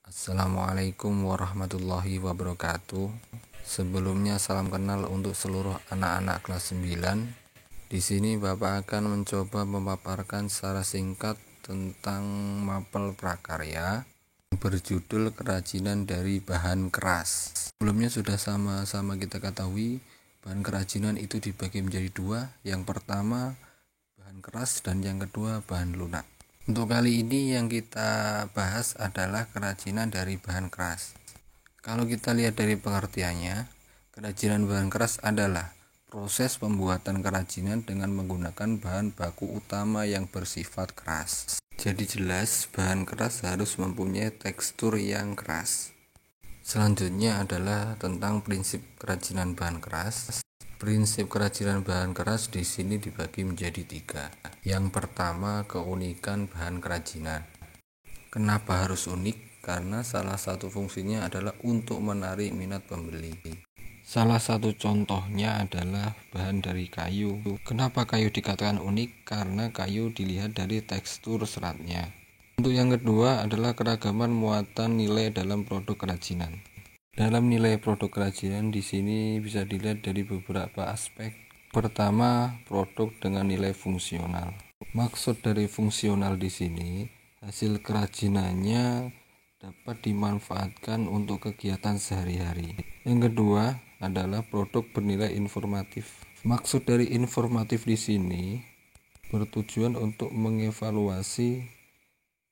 Assalamualaikum warahmatullahi wabarakatuh. Sebelumnya salam kenal untuk seluruh anak-anak kelas 9. Di sini Bapak akan mencoba memaparkan secara singkat tentang mapel prakarya berjudul kerajinan dari bahan keras. Sebelumnya sudah sama-sama kita ketahui bahan kerajinan itu dibagi menjadi dua. Yang pertama bahan keras dan yang kedua bahan lunak. Untuk kali ini yang kita bahas adalah kerajinan dari bahan keras. Kalau kita lihat dari pengertiannya, kerajinan bahan keras adalah proses pembuatan kerajinan dengan menggunakan bahan baku utama yang bersifat keras. Jadi jelas bahan keras harus mempunyai tekstur yang keras. Selanjutnya adalah tentang prinsip kerajinan bahan keras. Prinsip kerajinan bahan keras di sini dibagi menjadi 3. Yang pertama, keunikan bahan kerajinan. Kenapa harus unik? Karena salah satu fungsinya adalah untuk menarik minat pembeli. Salah satu contohnya adalah bahan dari kayu. Kenapa kayu dikatakan unik? Karena kayu dilihat dari tekstur seratnya. Untuk yang kedua adalah keragaman muatan nilai dalam produk kerajinan. Dalam nilai produk kerajinan di sini bisa dilihat dari beberapa aspek. Pertama, produk dengan nilai fungsional. Maksud dari fungsional di sini, hasil kerajinannya dapat dimanfaatkan untuk kegiatan sehari-hari. Yang kedua adalah produk bernilai informatif. Maksud dari informatif di sini bertujuan untuk mengevaluasi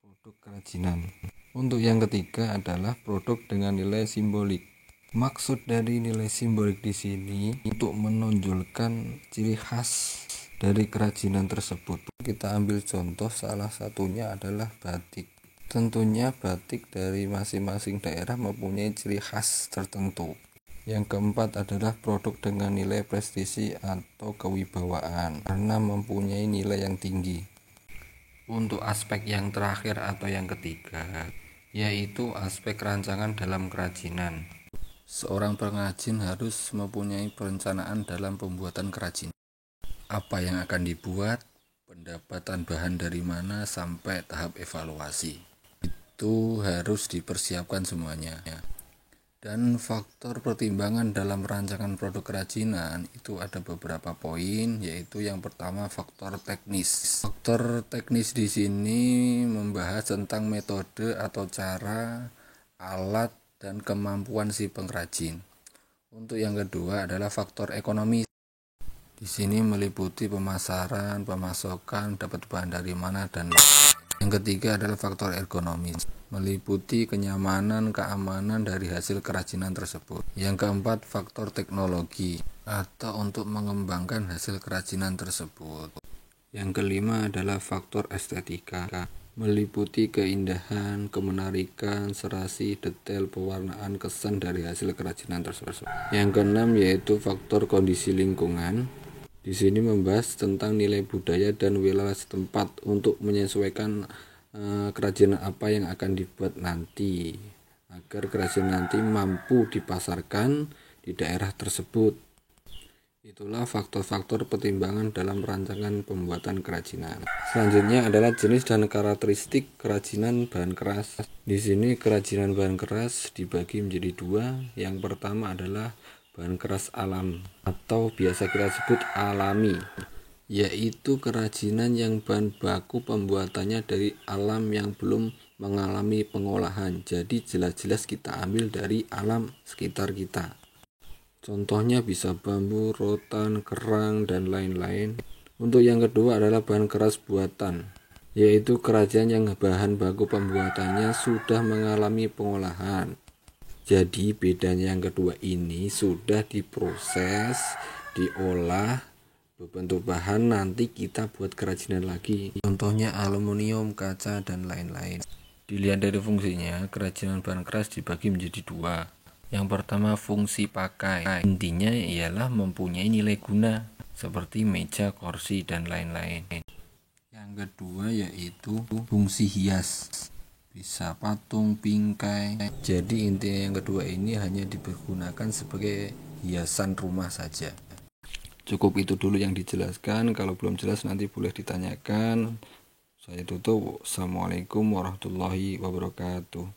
produk kerajinan. Untuk yang ketiga adalah produk dengan nilai simbolik. Maksud dari nilai simbolik di sini untuk menonjolkan ciri khas dari kerajinan tersebut. Kita ambil contoh, salah satunya adalah batik. Tentunya batik dari masing-masing daerah mempunyai ciri khas tertentu. Yang keempat adalah produk dengan nilai prestisi atau kewibawaan karena mempunyai nilai yang tinggi. Untuk aspek yang terakhir atau yang ketiga, yaitu aspek rancangan dalam kerajinan. Seorang pengrajin harus mempunyai perencanaan dalam pembuatan kerajinan. Apa yang akan dibuat, pendapatan bahan dari mana, sampai tahap evaluasi. Itu harus dipersiapkan semuanya. Dan faktor pertimbangan dalam rancangan produk kerajinan itu ada beberapa poin, yaitu yang pertama faktor teknis. Faktor teknis di sini membahas tentang metode atau cara, alat, dan kemampuan si pengrajin. Untuk yang kedua adalah faktor ekonomi. Di sini meliputi pemasaran, pemasokan, dapat bahan dari mana, dan yang ketiga adalah faktor ergonomis, meliputi kenyamanan, keamanan dari hasil kerajinan tersebut. Yang keempat, faktor teknologi atau untuk mengembangkan hasil kerajinan tersebut. Yang kelima adalah faktor estetika, meliputi keindahan, kemenarikan, serasi, detail, pewarnaan, kesan dari hasil kerajinan tersebut. Yang keenam yaitu faktor kondisi lingkungan. Di sini membahas tentang nilai budaya dan wilayah setempat untuk menyesuaikan kerajinan apa yang akan dibuat nanti, agar kerajinan nanti mampu dipasarkan di daerah tersebut. Itulah faktor-faktor pertimbangan dalam rancangan pembuatan kerajinan. Selanjutnya adalah jenis dan karakteristik kerajinan bahan keras. Di sini kerajinan bahan keras dibagi menjadi 2. Yang pertama adalah bahan keras alam atau biasa kita sebut alami, yaitu kerajinan yang bahan baku pembuatannya dari alam yang belum mengalami pengolahan. Jadi jelas-jelas kita ambil dari alam sekitar kita. Contohnya bisa bambu, rotan, kerang, dan lain-lain. Untuk yang kedua adalah bahan keras buatan, yaitu kerajinan yang bahan baku pembuatannya sudah mengalami pengolahan. Jadi bedanya yang kedua ini sudah diproses, diolah, berbentuk bahan, nanti kita buat kerajinan lagi. Contohnya aluminium, kaca, dan lain-lain. Dilihat dari fungsinya, kerajinan bahan keras dibagi menjadi 2. Yang pertama fungsi pakai. Intinya ialah mempunyai nilai guna seperti meja, kursi, dan lain-lain. Yang kedua yaitu fungsi hias. Bisa patung, bingkai. Jadi intinya yang kedua ini hanya dipergunakan sebagai hiasan rumah saja. Cukup itu dulu yang dijelaskan. Kalau belum jelas nanti boleh ditanyakan. Saya tutup. Assalamualaikum warahmatullahi wabarakatuh.